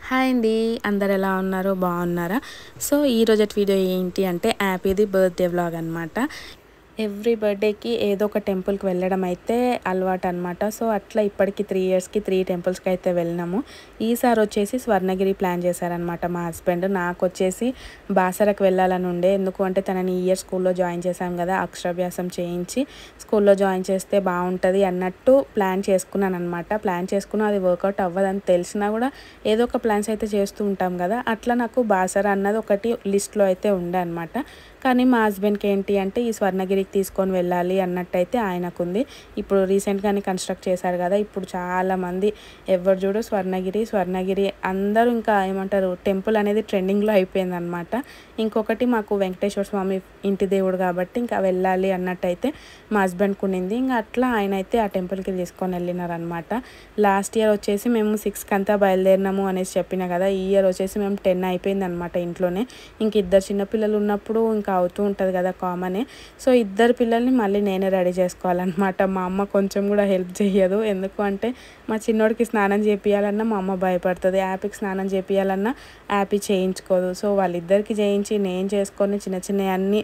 Hi అండి, అందరు ఎలా ఉన్నారు? బాగున్నారా? సో ఈరోజటి వీడియో ఏంటి అంటే హ్యాపీది బర్త్డే వ్లాగ్ అనమాట. ఎవ్రీ బర్త్డేకి ఏదో ఒక టెంపుల్కి వెళ్ళడం అయితే అలవాటు అనమాట. సో అట్లా ఇప్పటికి 3 ఇయర్స్కి 3 టెంపుల్స్కి అయితే వెళ్ళినాము. ఈసారి వచ్చేసి స్వర్ణగిరి ప్లాన్ చేశారనమాట మా హస్బెండ్. నాకు వచ్చేసి బాసరకు వెళ్ళాలని ఉండే, ఎందుకు అంటే తనని ఈ ఇయర్ స్కూల్లో జాయిన్ చేశాం కదా, అక్షరాభ్యాసం చేయించి స్కూల్లో జాయిన్ చేస్తే బాగుంటుంది అన్నట్టు ప్లాన్ చేసుకున్నాను అనమాట. ప్లాన్ చేసుకున్నా అది వర్కౌట్ అవ్వదని తెలిసినా కూడా ఏదో ఒక ప్లాన్స్ అయితే చేస్తూ ఉంటాం కదా, అట్లా నాకు బాసర అన్నది ఒకటి లిస్ట్లో అయితే ఉండే అనమాట. కానీ మా హస్బెండ్కి ఏంటి అంటే ఈ స్వర్ణగిరికి తీసుకొని వెళ్ళాలి అన్నట్టయితే ఆయనకుంది. ఇప్పుడు రీసెంట్గానే కన్స్ట్రక్ట్ చేశారు కదా, ఇప్పుడు చాలామంది ఎవరు చూడు స్వర్ణగిరి అందరూ ఇంకా ఏమంటారు టెంపుల్ అనేది ట్రెండింగ్లో అయిపోయింది అనమాట. ఇంకొకటి మాకు వెంకటేశ్వర స్వామి ఇంటి దేవుడు కాబట్టి ఇంకా వెళ్ళాలి అన్నట్టయితే మా హస్బెండ్కి ఉండింది. ఇంకా అట్లా ఆయన అయితే ఆ టెంపుల్కి తీసుకొని వెళ్ళినారనమాట. లాస్ట్ ఇయర్ వచ్చేసి మేము 6కి అంతా బయలుదేరినాము అనేసి చెప్పిన కదా, ఈ ఇయర్ వచ్చేసి మేము 10 అయిపోయింది అనమాట ఇంట్లోనే. ఇంక ఇద్దరు చిన్నపిల్లలు ఉన్నప్పుడు ఇంకా అవుతూ ఉంటుంది కదా కామనే. సో ఇద్దరు పిల్లల్ని మళ్ళీ నేనే రెడీ చేసుకోవాలన్నమాట. మా అమ్మ కొంచెం కూడా హెల్ప్ చేయదు. ఎందుకు అంటే మా చిన్నోడికి స్నానం చేపియాలన్నా మా అమ్మ భయపడుతుంది, యాపీకి స్నానం చేపియాలన్నా యాపీ చేయించుకోదు. సో వాళ్ళిద్దరికి చేయించి నేను చేసుకొని చిన్న అన్నీ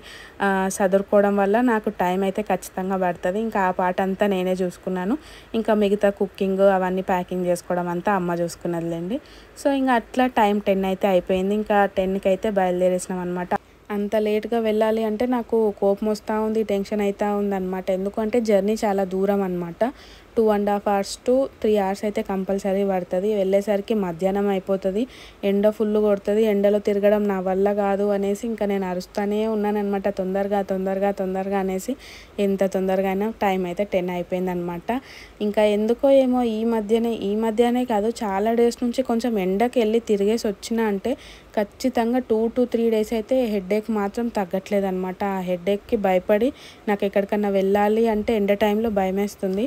చదువుకోవడం వల్ల నాకు టైం అయితే ఖచ్చితంగా పడుతుంది. ఇంకా ఆ పాట అంతా నేనే చూసుకున్నాను. ఇంకా మిగతా కుకింగ్ అవన్నీ ప్యాకింగ్ చేసుకోవడం అంతా అమ్మ చూసుకున్నదిలేండి. సో ఇంకా అట్లా టైం 10 అయితే అయిపోయింది. ఇంకా 10కి అయితే బయలుదేరేసినాం అనమాట. అంత లేట్గా వెళ్ళాలి అంటే నాకు కోపం వస్తూ ఉంది, టెన్షన్ అవుతూ ఉందన్నమాట. ఎందుకంటే జర్నీ చాలా దూరం అనమాట. 2.5 hours to 3 hours అయితే కంపల్సరీ పడుతుంది. వెళ్ళేసరికి మధ్యాహ్నం అయిపోతుంది, ఎండ ఫుల్ కొడుతుంది. ఎండలో తిరగడం నా వల్ల కాదు అనేసి ఇంకా నేను అరుస్తూనే ఉన్నానమాట, తొందరగా అనేసి. ఎంత తొందరగా అయినా టైం అయితే 10 అయిపోయింది అనమాట. ఇంకా ఎందుకో ఏమో ఈ మధ్యనే కాదు, చాలా డేస్ నుంచి కొంచెం ఎండకి వెళ్ళి తిరిగేసి వచ్చినా అంటే ఖచ్చితంగా 2 to 3 days అయితే హెడేక్ మాత్రం తగ్గట్లేదు అనమాట. ఆ హెడేక్కి భయపడి నాకు ఎక్కడికన్నా వెళ్ళాలి అంటే ఎండ టైంలో భయమేస్తుంది.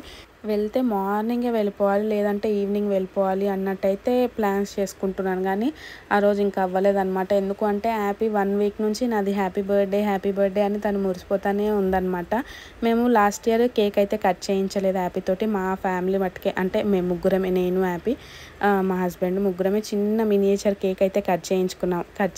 వెళ్తే మార్నింగే వెళ్ళిపోవాలి, లేదంటే ఈవినింగ్ వెళ్ళిపోవాలి అన్నట్టయితే ప్లాన్స్ చేసుకుంటున్నాను. కానీ ఆ రోజు ఇంకా అవ్వలేదన్నమాట. ఎందుకు అంటే హ్యాపీ 1 week నుంచి నాది హ్యాపీ బర్త్డే అని తను మురిసిపోతానే ఉందన్నమాట. మేము లాస్ట్ ఇయర్ కేక్ అయితే కట్ చేయించలేదు హ్యాపీతోటి. మా ఫ్యామిలీ మట్టుకే, అంటే మేము ముగ్గురమే, నేను హ్యాపీ మా హస్బెండ్ ముగ్గురమే చిన్న మినియేచర్ కేక్ అయితే కట్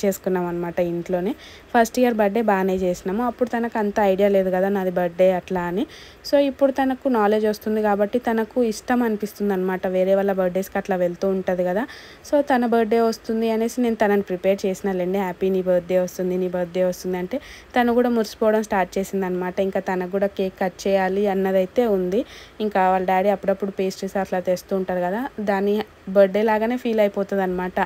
చేసుకున్నాం అనమాట ఇంట్లోనే. ఫస్ట్ ఇయర్ బర్త్డే బాగానే చేసినాము. అప్పుడు తనకు అంత ఐడియా లేదు కదా నాది బర్త్డే అట్లా అని. సో ఇప్పుడు తనకు నాలెడ్జ్ వస్తుంది కాబట్టి తనకు ఇష్టం అనిపిస్తుంది అనమాట, వేరే వాళ్ళ బర్త్డేస్కి అట్లా వెళ్తూ ఉంటుంది కదా. సో తన బర్త్డే వస్తుంది అనేసి నేను తనని ప్రిపేర్ చేసినాలేండి. హ్యాపీ నీ బర్త్డే వస్తుంది అంటే తను కూడా మురిసిపోవడం స్టార్ట్ చేసింది అనమాట. ఇంకా తనకు కూడా కేక్ కట్ చేయాలి అన్నదైతే ఉంది. ఇంకా వాళ్ళ డాడీ అప్పుడప్పుడు పేస్ట్రీస్ అట్లా తెస్తూ ఉంటారు కదా, దాన్ని బర్త్డే లాగానే ఫీల్ అయిపోతుంది అనమాట.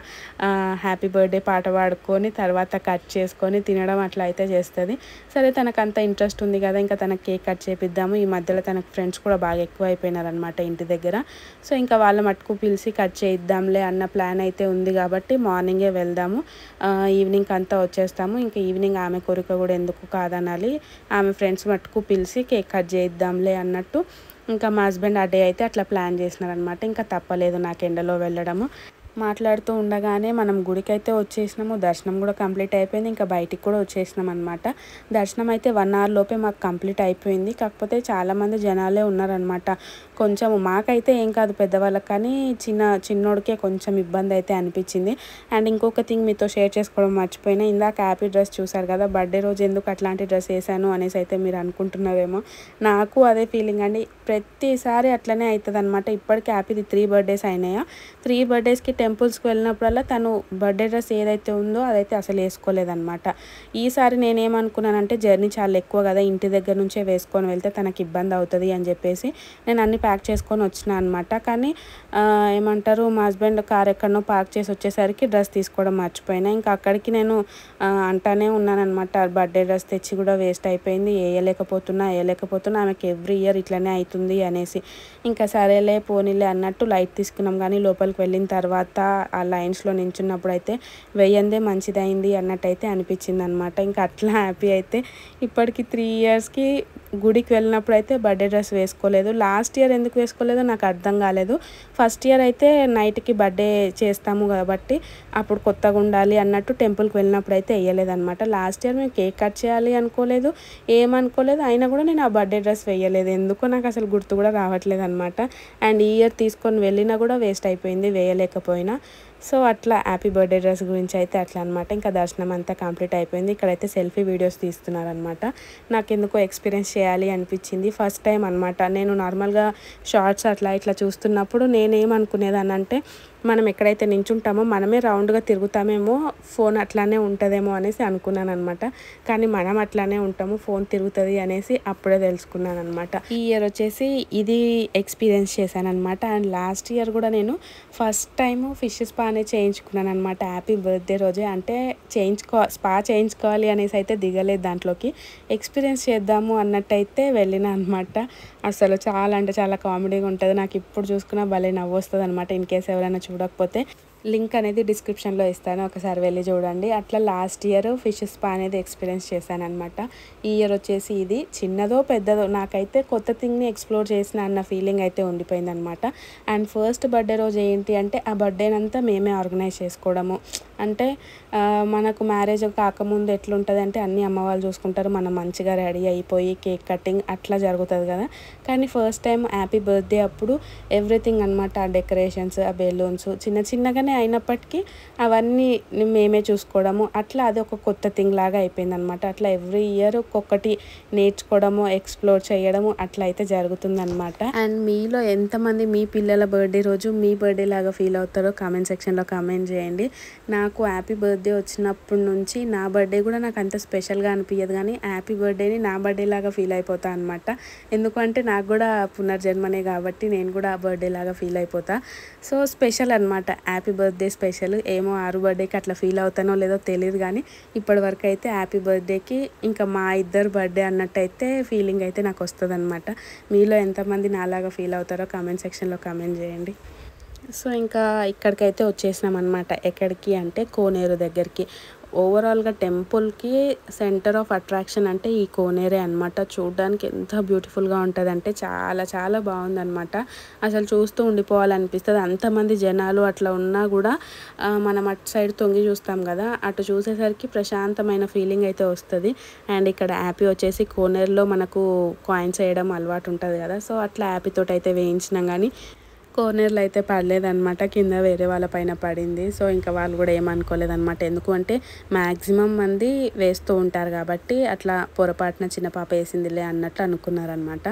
హ్యాపీ బర్త్డే పాట పాడుకొని తర్వాత కట్ చేసుకొని తినడం అట్లా అయితే చేస్తుంది. సరే తనకు అంత ఇంట్రెస్ట్ ఉంది కదా, ఇంకా తనకు కేక్ కట్ చేపిద్దాము. ఈ మధ్యలో తనకు ఫ్రెండ్స్ కూడా బాగా ఎక్కువ అయిపోయినారనమాట ఇంటి దగ్గర. సో ఇంకా వాళ్ళ మట్టుకు పిలిచి కట్ చేయిద్దాంలే అన్న ప్లాన్ అయితే ఉంది కాబట్టి మార్నింగే వెళ్దాము, ఈవినింగ్ అంతా వచ్చేస్తాము. ఇంకా ఈవినింగ్ ఆమె కోరిక కూడా ఎందుకు కాదనాలి, ఆమె ఫ్రెండ్స్ మట్టుకు పిలిచి కేక్ కట్ చేయిద్దాంలే అన్నట్టు ఇంకా మా హస్బెండ్ ఆ డే అయితే అట్లా ప్లాన్ చేసినారనమాట. ఇంకా తప్పలేదు నాకు ఎండలో వెళ్ళడము. మాట్లాడుతూ ఉండగానే మనం గుడికి అయితే వచ్చేసినాము. దర్శనం కూడా కంప్లీట్ అయిపోయింది. ఇంకా బయటికి కూడా వచ్చేసినాం అనమాట. దర్శనం అయితే 1 hour లోపే మాకు కంప్లీట్ అయిపోయింది. కాకపోతే చాలామంది జనాలే ఉన్నారనమాట. కొంచెం మాకైతే ఏం కాదు పెద్దవాళ్ళకి, కానీ చిన్నోడికే కొంచెం ఇబ్బంది అయితే అనిపించింది. అండ్ ఇంకొక థింగ్ మీతో షేర్ చేసుకోవడం మర్చిపోయినా, ఇందాక హ్యాపీ డ్రెస్ చూసారు కదా, బర్త్డే రోజు ఎందుకు అట్లాంటి డ్రెస్ వేసాను అనేసి అయితే మీరు అనుకుంటున్నారేమో. నాకు అదే ఫీలింగ్ అండి, ప్రతిసారి అట్లనే అవుతుంది అనమాట. ఇప్పటికీ హ్యాపీది 3 birthdays అయినాయా. 3 birthdaysకి టెంపుల్స్కి వెళ్ళినప్పుడల్లా తను బర్త్డే డ్రెస్ ఏదైతే ఉందో అదైతే అసలు వేసుకోలేదన్నమాట. ఈసారి నేనేమనుకున్నానంటే జర్నీ చాలా ఎక్కువ కదా, ఇంటి దగ్గర నుంచే వేసుకొని వెళ్తే తనకి ఇబ్బంది అవుతుంది అని చెప్పేసి నేను అన్ని ప్యాక్ చేసుకొని వచ్చిన అనమాట. కానీ ఏమంటారు మా హస్బెండ్ కార్ ఎక్కడనో పార్క్ చేసి వచ్చేసరికి డ్రెస్ తీసుకోవడం మర్చిపోయినా. ఇంకా అక్కడికి నేను అంటానే ఉన్నానమాట, బర్త్డే డ్రెస్ తెచ్చి కూడా వేస్ట్ అయిపోయింది, వేయలేకపోతున్నా ఆమెకి ఎవ్రీ ఇయర్ ఇట్లనే అవుతుంది అనేసి. ఇంకా సరేలే పోనీలే అన్నట్టు లైట్ తీసుకున్నాం. కానీ లోపలికి వెళ్ళిన తర్వాత ఆ లైన్స్లో నించున్నప్పుడు అయితే వేయందే మంచిదైంది అన్నట్టయితే అనిపించింది అనమాట. ఇంకా అట్లా హ్యాపీ అయితే ఇప్పటికి 3 yearsకి గుడికి వెళ్ళినప్పుడు అయితే బర్త్డే డ్రెస్ వేసుకోలేదు. లాస్ట్ ఇయర్ ఎందుకు వేసుకోలేదో నాకు అర్థం కాలేదు. ఫస్ట్ ఇయర్ అయితే నైట్కి బర్త్డే చేస్తాము కాబట్టి అప్పుడు కొత్తగా ఉండాలి అన్నట్టు టెంపుల్కి వెళ్ళినప్పుడు అయితే వేయలేదన్నమాట. లాస్ట్ ఇయర్ మేము కేక్ కట్ చేయాలి అనుకోలేదు, ఏమనుకోలేదు, అయినా కూడా నేను ఆ బర్త్డే డ్రెస్ వేయలేదు. ఎందుకో నాకు అసలు గుర్తు కూడా రావట్లేదు అనమాట. అండ్ ఈ ఇయర్ తీసుకొని వెళ్ళినా కూడా వేస్ట్ అయిపోయింది వేయలేకపోయినా. సో అట్లా హ్యాపీ బర్త్డే డ్రెస్ గురించి అయితే అట్లా అనమాట. ఇంకా దర్శనం అంతా కంప్లీట్ అయిపోయింది. ఇక్కడైతే సెల్ఫీ వీడియోస్ తీస్తున్నారనమాట. నాకు ఎందుకో ఎక్స్పీరియన్స్ చేయాలి అనిపించింది. ఫస్ట్ టైం అనమాట. నేను నార్మల్గా షార్ట్స్ అట్లా ఇట్లా చూస్తున్నప్పుడు నేనేమనుకునేదాన్ని అంటే మనం ఎక్కడైతే నించుంటామో మనమే రౌండ్గా తిరుగుతామేమో, ఫోన్ అట్లానే ఉంటుందేమో అనేసి అనుకున్నాను అనమాట. కానీ మనం అట్లానే ఉంటాము, ఫోన్ తిరుగుతుంది అనేసి అప్పుడే తెలుసుకున్నాను అనమాట. ఈ ఇయర్ వచ్చేసి ఇది ఎక్స్పీరియన్స్ చేశాను అనమాట. అండ్ లాస్ట్ ఇయర్ కూడా నేను ఫస్ట్ టైం ఫిష్ స్పా అనేది చేయించుకున్నాను అనమాట. హ్యాపీ బర్త్డే రోజే. అంటే స్పా చేయించుకోవాలి అనేసి అయితే దిగలేదు దాంట్లోకి, ఎక్స్పీరియన్స్ చేద్దాము అన్నట్టయితే వెళ్ళిన అనమాట. అసలు చాలా అంటే చాలా కామెడీగా ఉంటుంది. నాకు ఇప్పుడు చూసుకున్నా భలే నవ్వు వస్తుంది అనమాట. ఇన్ కేస్ ఎవరైనా చూడకపోతే లింక్ అనేది డిస్క్రిప్షన్లో ఇస్తాను, ఒకసారి వెళ్ళి చూడండి. అట్లా లాస్ట్ ఇయర్ ఫిష్ స్పా అనేది ఎక్స్పీరియన్స్ చేశాను అనమాట. ఈ ఇయర్ వచ్చేసి ఇది చిన్నదో పెద్దదో నాకైతే కొత్త థింగ్ని ఎక్స్ప్లోర్ చేసిన అన్న ఫీలింగ్ అయితే ఉండిపోయింది అనమాట. అండ్ ఫస్ట్ బర్త్డే రోజు ఏంటి అంటే ఆ బర్త్డేనంతా మేమే ఆర్గనైజ్ చేసుకోవడము. అంటే మనకు మ్యారేజ్ కాకముందు ఎట్లుంటుంది అంటే అన్నీ అమ్మ వాళ్ళు చూసుకుంటారు, మనం మంచిగా రెడీ అయిపోయి కేక్ కటింగ్ అట్లా జరుగుతుంది కదా. కానీ ఫస్ట్ టైం హ్యాపీ బర్త్డే అప్పుడు ఎవ్రీథింగ్ అనమాట. ఆ డెకరేషన్స్, ఆ బెలూన్స్ చిన్న చిన్నగానే అయినప్పటికీ అవన్నీ మేమే చూసుకోవడము, అట్లా అది ఒక కొత్త థింగ్ లాగా అయిపోయింది అనమాట. అట్లా ఎవ్రీ ఇయర్ ఒక్కొక్కటి నేర్చుకోవడము, ఎక్స్ప్లోర్ చేయడము అట్లా అయితే జరుగుతుందన్నమాట. అండ్ మీలో ఎంతమంది మీ పిల్లల బర్త్డే రోజు మీ బర్త్డే లాగా ఫీల్ అవుతారో కామెంట్ సెక్షన్లో కామెంట్ చేయండి. నాకు హ్యాపీ బర్త్డే వచ్చినప్పటి నుంచి నా బర్త్డే కూడా నాకు అంత స్పెషల్గా అనిపించదు, కానీ హ్యాపీ బర్త్డేని నా బర్త్డే లాగా ఫీల్ అయిపోతా అనమాట. ఎందుకంటే నాకు కూడా పునర్జన్మనే కాబట్టి నేను కూడా ఆ బర్త్డే లాగా ఫీల్ అయిపోతా. సో స్పెషల్ అనమాట, హ్యాపీ బర్త్డే స్పెషల్. ఏమో 6 బర్త్డేకి అట్లా ఫీల్ అవుతానో లేదో తెలియదు, కానీ ఇప్పటి వరకు అయితే హ్యాపీ బర్త్డేకి ఇంకా మా ఇద్దరు బర్త్డే అన్నట్టయితే ఫీలింగ్ అయితే నాకు వస్తుంది అనమాట. మీలో ఎంతమంది నాలాగా ఫీల్ అవుతారో కామెంట్ సెక్షన్లో కామెంట్ చేయండి. సో ఇంకా ఇక్కడికైతే వచ్చేసినాం అనమాట. ఎక్కడికి అంటే కోనేరు దగ్గరికి. ఓవరాల్గా టెంపుల్కి సెంటర్ ఆఫ్ అట్రాక్షన్ అంటే ఈ కోనేరే అనమాట. చూడడానికి ఎంత బ్యూటిఫుల్గా ఉంటుంది అంటే చాలా చాలా బాగుందన్నమాట. అసలు చూస్తూ ఉండిపోవాలనిపిస్తుంది. అంతమంది జనాలు అట్లా ఉన్నా కూడా మనం అటు సైడ్ తొంగి చూస్తాం కదా, అటు చూసేసరికి ప్రశాంతమైన ఫీలింగ్ అయితే వస్తుంది. అండ్ ఇక్కడ హ్యాపీ వచ్చేసి కోనేరులో మనకు కాయిన్స్ వేయడం అలవాటు ఉంటుంది కదా, సో అట్లా హ్యాపీతో అయితే వేయించినాం. కానీ కోనేరులో అయితే పడలేదన్నమాట, కింద వేరే వాళ్ళ పైన పడింది. సో ఇంకా వాళ్ళు కూడా ఏమనుకోలేదన్నమాట. ఎందుకు అంటే మ్యాక్సిమం మంది వేస్తూ ఉంటారు కాబట్టి అట్లా పొరపాటున చిన్న పాప వేసిందిలే అన్నట్లు అనుకున్నారనమాట.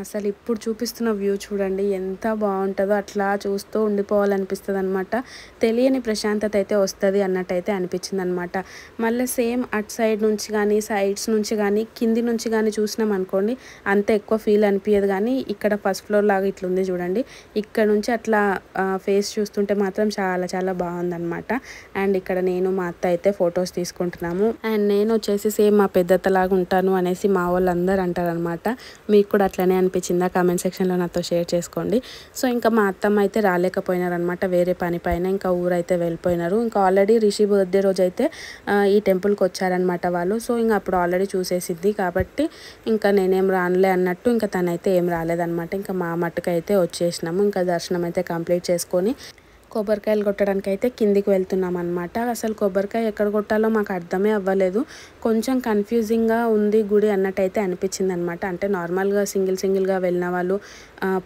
అసలు ఇప్పుడు చూపిస్తున్న వ్యూ చూడండి ఎంత బాగుంటుందో, అట్లా చూస్తూ ఉండిపోవాలనిపిస్తుంది అనమాట. తెలియని ప్రశాంతత అయితే వస్తుంది అన్నట్టయితే అనిపించింది అనమాట. మళ్ళీ సేమ్ అటు సైడ్ నుంచి కానీ సైడ్స్ నుంచి కానీ కింది నుంచి కానీ చూసినాం అనుకోండి అంత ఎక్కువ ఫీల్ అనిపించదు. కానీ ఇక్కడ ఫస్ట్ ఫ్లోర్ లాగా ఇట్లుంది చూడండి, ఇక్కడ నుంచి అట్లా ఫేస్ చూస్తుంటే మాత్రం చాలా చాలా బాగుందన్నమాట. అండ్ ఇక్కడ నేను మా అత్త అయితే ఫొటోస్ తీసుకుంటున్నాము. అండ్ నేను వచ్చేసి సేమ్ మా పెద్దత్తలాగా ఉంటాను అనేసి మా వాళ్ళు అందరూ అంటారనమాట. మీకు కూడా అట్లనే అనిపించిందా? కామెంట్ సెక్షన్లో నాతో షేర్ చేసుకోండి. సో ఇంకా మా అత్తమ్మ అయితే రాలేకపోయినారనమాట, వేరే పని పైన ఇంకా ఊరైతే వెళ్ళిపోయినారు. ఇంకా ఆల్రెడీ రిషి బర్త్డే రోజు అయితే ఈ టెంపుల్కి వచ్చారనమాట వాళ్ళు. సో ఇంకా అప్పుడు ఆల్రెడీ చూసేసింది కాబట్టి ఇంకా నేనేం రానులే అన్నట్టు ఇంకా తనైతే ఏం రాలేదనమాట. ఇంకా మా మట్టుకు అయితే వచ్చేసినాము. ఇంకా దర్శనం అయితే కంప్లీట్ చేసుకొని కొబ్బరికాయలు కొట్టడానికి అయితే కిందికి వెళ్తున్నాం అనమాట. అసలు కొబ్బరికాయ ఎక్కడ కొట్టాలో మాకు అర్థమే అవ్వలేదు. కొంచెం కన్ఫ్యూజింగ్గా ఉంది గుడి అన్నట్టయితే అనిపించింది అనమాట. అంటే నార్మల్గా సింగిల్గా వెళ్ళిన వాళ్ళు,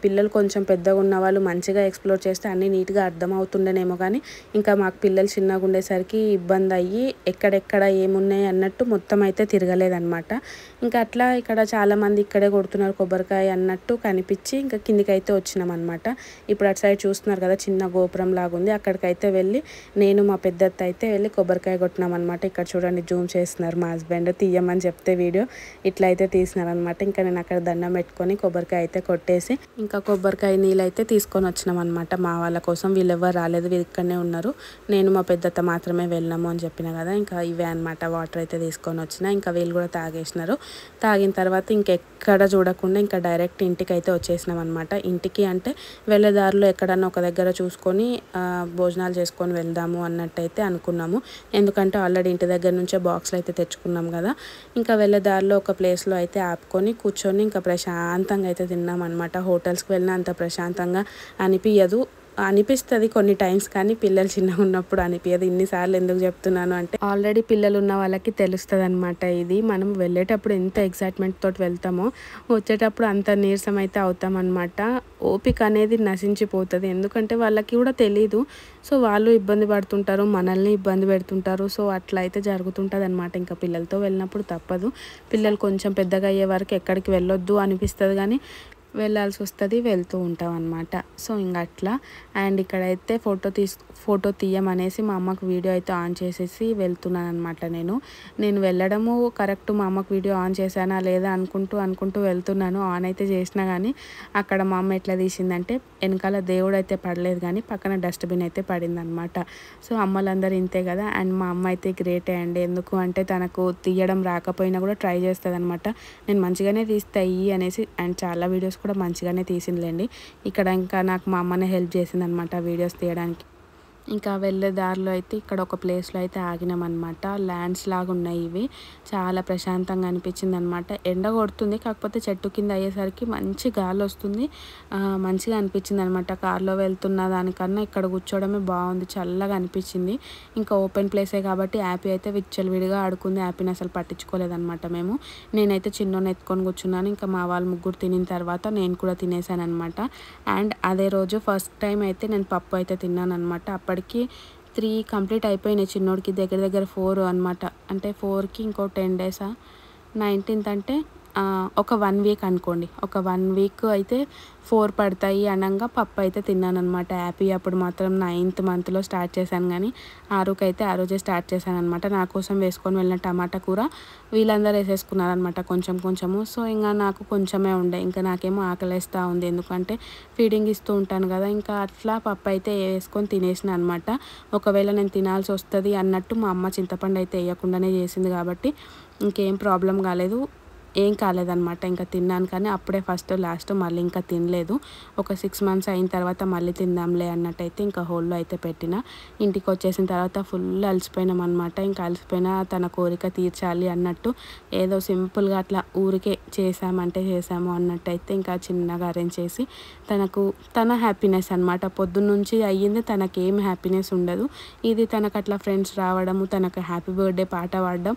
పిల్లలు కొంచెం పెద్దగా ఉన్న వాళ్ళు మంచిగా ఎక్స్ప్లోర్ చేస్తే అన్నీ నీట్గా అర్థమవుతుండేనేమో, కానీ ఇంకా మాకు పిల్లలు చిన్నగా ఉండేసరికి ఇబ్బంది అయ్యి ఎక్కడెక్కడ ఏమున్నాయి అన్నట్టు మొత్తం అయితే తిరగలేదన్నమాట. ఇంకా అట్లా ఇక్కడ చాలామంది ఇక్కడే కొడుతున్నారు కొబ్బరికాయ అన్నట్టు కనిపించి ఇంకా కిందికి అయితే వచ్చినాం అనమాట. ఇప్పుడు అటు సైడ్ చూస్తున్నారు కదా చిన్న గోపురం లాగుంది, అక్కడికైతే వెళ్ళి నేను మా పెద్దత్త అయితే వెళ్ళి కొబ్బరికాయ కొట్టినాం అనమాట. ఇక్కడ చూడండి జూమ్ చేస్తున్నారు మా హస్బెండ్, తీయమని చెప్తే వీడియో ఇట్లా అయితే తీసినారు అనమాట. ఇంకా నేను అక్కడ దండం పెట్టుకొని కొబ్బరికాయ అయితే కొట్టేసి ఇంకా కొబ్బరికాయ నీళ్ళు అయితే తీసుకొని వచ్చినాం అనమాట మా వాళ్ళ కోసం. వీళ్ళు ఎవరు రాలేదు, వీళ్ళు ఇక్కడనే ఉన్నారు, నేను మా పెద్దత్త మాత్రమే వెళ్ళినాము అని చెప్పిన కదా. ఇంకా ఇవే అనమాట వాటర్ అయితే తీసుకొని వచ్చిన. ఇంకా వీళ్ళు కూడా తాగేసినారు. తాగిన తర్వాత ఇంకెక్కడ చూడకుండా ఇంకా డైరెక్ట్ ఇంటికి అయితే వచ్చేసినాం అనమాట. ఇంటికి అంటే వెళ్ళే దారిలో ఎక్కడన్నా ఒక దగ్గర చూసుకొని భోజనాలు చేసుకొని వెళ్దాము అన్నట్టయితే అనుకున్నాము. ఎందుకంటే ఆల్రెడీ ఇంటి దగ్గర నుంచే బాక్స్లు అయితే తెచ్చుకున్నాం కదా. ఇంకా వెళ్ళే దారిలో ఒక ప్లేస్లో అయితే ఆపుకొని కూర్చొని ఇంకా ప్రశాంతంగా అయితే తిన్నాం అనమాట. హోటల్స్కి వెళ్ళినా అంత ప్రశాంతంగా అనిపించదు. అనిపిస్తుంది కొన్ని టైమ్స్, కానీ పిల్లలు చిన్నగా ఉన్నప్పుడు అనిపించదు. ఇన్నిసార్లు ఎందుకు చెప్తున్నాను అంటే ఆల్రెడీ పిల్లలు ఉన్న వాళ్ళకి తెలుస్తుంది అనమాట. ఇది మనం వెళ్ళేటప్పుడు ఎంత ఎక్సైట్మెంట్ తోటి వెళ్తామో వచ్చేటప్పుడు అంత నీరసం అయితే అవుతామన్నమాట. ఓపిక అనేది నశించిపోతుంది, ఎందుకంటే వాళ్ళకి కూడా తెలీదు. సో వాళ్ళు ఇబ్బంది పడుతుంటారు, మనల్ని ఇబ్బంది పెడుతుంటారు. సో అట్లా అయితే జరుగుతుంటుంది అనమాట. ఇంకా పిల్లలతో వెళ్ళినప్పుడు తప్పదు. పిల్లలు కొంచెం పెద్దగా అయ్యే వరకు ఎక్కడికి వెళ్ళొద్దు అనిపిస్తుంది, కానీ వెళ్ళాల్సి వస్తుంది, వెళ్తూ ఉంటాం అనమాట. సో ఇంకా అట్లా. అండ్ ఇక్కడైతే ఫోటో తీయమనేసి మా అమ్మకు వీడియో అయితే ఆన్ చేసేసి వెళ్తున్నాను అనమాట. నేను వెళ్ళడము కరెక్ట్ మా అమ్మకు వీడియో ఆన్ చేశానా లేదా అనుకుంటూ వెళ్తున్నాను. ఆన్ అయితే చేసినా కానీ అక్కడ మా అమ్మ ఎట్లా తీసిందంటే వెనకాల దేవుడు అయితే పడలేదు, కానీ పక్కన డస్ట్బిన్ అయితే పడింది అనమాట. సో అమ్మలందరూ ఇంతే కదా. అండ్ మా అమ్మ అయితే గ్రేటే అండి, ఎందుకు అంటే తనకు తీయడం రాకపోయినా కూడా ట్రై చేస్తుంది అనమాట. నేను మంచిగానే తీస్తాయి అనేసి. అండ్ చాలా వీడియోస్ కూడా మంచిగానే తీసిందిలేండి. ఇక్కడ ఇంకా నాకు మా అమ్మనే హెల్ప్ చేసింది అనమాట వీడియోస్ తీయడానికి. ఇంకా వెళ్ళే దారిలో అయితే ఇక్కడ ఒక ప్లేస్లో అయితే ఆగినామన్నమాట. ల్యాండ్స్ లాగా ఉన్నాయి ఇవి, చాలా ప్రశాంతంగా అనిపించింది అనమాట. ఎండ కొడుతుంది, కాకపోతే చెట్టు కింద అయ్యేసరికి మంచి గాలి వస్తుంది, మంచిగా అనిపించింది అనమాట. కార్లో వెళ్తున్న దానికన్నా ఇక్కడ కూర్చోవడమే బాగుంది, చల్లగా అనిపించింది. ఇంకా ఓపెన్ ప్లేసే కాబట్టి హ్యాపీ అయితే విచ్చలవిడిగా ఆడుకుంది. హ్యాపీని అసలు పట్టించుకోలేదన్నమాట మేము. నేనైతే చిన్నోని ఎత్తుకొని కూర్చున్నాను. ఇంకా మా వాళ్ళు ముగ్గురు తినిన తర్వాత నేను కూడా తినేసాను అనమాట. అండ్ అదే రోజు ఫస్ట్ టైం అయితే నేను పప్పు అయితే తిన్నాను అనమాట. అప్పటికి 3 కంప్లీట్ అయిపోయినాయి చిన్నోడికి, దగ్గర 4 అనమాట. అంటే 4కి ఇంకో 10 డేసా, 19th అంటే ఒక 1 వీక్ అనుకోండి. ఒక 1 వీక్ అయితే 4 పడతాయి అనగా పప్పు అయితే తిన్నాను అనమాట. హ్యాపీ అప్పుడు మాత్రం 9th మంత్లో స్టార్ట్ చేశాను, కానీ ఆరుకి అయితే ఆ రోజే స్టార్ట్ చేశాను అనమాట. నా కోసం వేసుకొని వెళ్ళిన టమాటా కూర వీళ్ళందరూ వేసేసుకున్నారనమాట కొంచెము. సో ఇంకా నాకు కొంచెమే ఉండే, ఇంకా నాకేమో ఆకలిస్తూ ఉంది, ఎందుకంటే ఫీడింగ్ ఇస్తూ ఉంటాను కదా. ఇంకా అట్లా పప్పు అయితే వేసుకొని తినేసిన అనమాట. ఒకవేళ నేను తినాల్సి వస్తుంది అన్నట్టు మా అమ్మ చింతపండు అయితే వేయకుండానే చేసింది కాబట్టి ఇంకేం ప్రాబ్లం ఏం కాలేదన్నమాట. ఇంకా తిన్నాను, కానీ అప్పుడే ఫస్ట్ లాస్ట్ మళ్ళీ ఇంకా తినలేదు. ఒక 6 months అయిన తర్వాత మళ్ళీ తిందాంలే అన్నట్టయితే ఇంకా హోల్లో అయితే పెట్టిన. ఇంటికి వచ్చేసిన తర్వాత ఫుల్ అలసిపోయినాం అనమాట. ఇంకా అలసిపోయినా తన కోరిక తీర్చాలి అన్నట్టు ఏదో సింపుల్గా అట్లా ఊరికే చేసాము అన్నట్టయితే ఇంకా చిన్నగా అరేంజ్ చేసి తన హ్యాపీనెస్ అనమాట. పొద్దున్నుంచి అయ్యింది, తనకేం హ్యాపీనెస్ ఉండదు. ఇది తనకు అట్లా ఫ్రెండ్స్ రావడము, తనకు హ్యాపీ బర్త్డే పాట పాడడం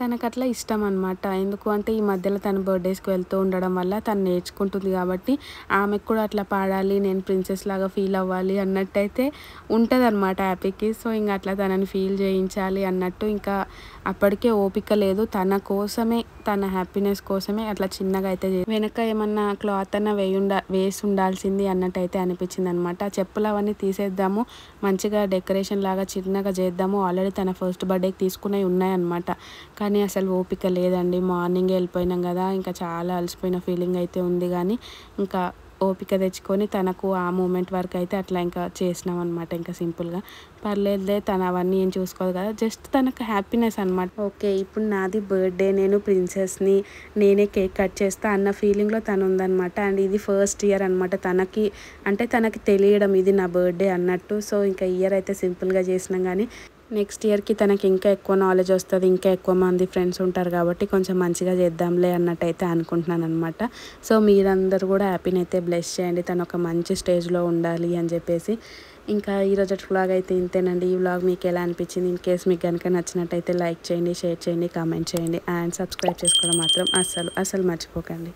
తనకు అట్లా ఇష్టం అనమాట. ఎందుకు అంటే ఈ మధ్యలో తన బర్త్డేస్కి వెళ్తూ ఉండడం వల్ల తను నేర్చుకుంటుంది కాబట్టి ఆమెకు కూడా అట్లా పాడాలి, నేను ప్రిన్సెస్ లాగా ఫీల్ అవ్వాలి అన్నట్టయితే ఉంటుంది అనమాట హ్యాపీకి. సో ఇంకా అట్లా తనని ఫీల్ చేయించాలి అన్నట్టు ఇంకా అప్పటికే ఓపిక లేదు. తన కోసమే, తన హ్యాపీనెస్ కోసమే అట్లా చిన్నగా అయితే వెనక ఏమన్నా క్లాత్ అన్న వేసి ఉండాల్సింది అన్నట్టు అయితే అనిపించింది అనమాట. చెప్పులు అవన్నీ తీసేద్దాము, మంచిగా డెకరేషన్ లాగా చిన్నగా చేద్దాము. ఆల్రెడీ తన ఫస్ట్ బర్త్డేకి తీసుకునేవి ఉన్నాయన్నమాట, కానీ అసలు ఓపిక లేదండి. మార్నింగ్ వెళ్ళిపోయినాం కదా, ఇంకా చాలా అలసిపోయిన ఫీలింగ్ అయితే ఉంది, కానీ ఇంకా ఓపిక తెచ్చుకొని తనకు ఆ మూమెంట్ వరకు అయితే అట్లా ఇంకా చేసినాం అనమాట. ఇంకా సింపుల్గా పర్లేదులే, తను అవన్నీ ఏం చూసుకోదు కదా, జస్ట్ తనకు హ్యాపీనెస్ అనమాట. ఓకే ఇప్పుడు నాది బర్త్డే, నేను ప్రిన్సెస్ని, నేనే కేక్ కట్ చేస్తా అన్న ఫీలింగ్లో తను ఉందన్నమాట. అండ్ ఇది ఫస్ట్ ఇయర్ అనమాట తనకి తెలియడం ఇది నా బర్త్డే అన్నట్టు. సో ఇంకా ఇయర్ అయితే సింపుల్గా చేసినాం, కానీ నెక్స్ట్ ఇయర్కి తనకి ఇంకా ఎక్కువ నాలెడ్జ్ వస్తుంది, ఇంకా ఎక్కువ మంది ఫ్రెండ్స్ ఉంటారు కాబట్టి కొంచెం మంచిగా చేద్దాంలే అన్నట్టయితే అనుకుంటున్నాను అనమాట. సో మీరందరూ కూడా హ్యాపీని అయితే బ్లెస్ చేయండి, తను ఒక మంచి స్టేజ్లో ఉండాలి అని చెప్పేసి. ఇంకా ఈరోజు వ్లాగ్ అయితే ఇంతేనండి. ఈ వ్లాగ్ మీకు ఎలా అనిపించింది? ఇన్ కేస్ మీకు కనుక నచ్చినట్టయితే లైక్ చేయండి, షేర్ చేయండి, కామెంట్ చేయండి. అండ్ సబ్స్క్రైబ్ చేసుకోవడం మాత్రం అస్సలు మర్చిపోకండి.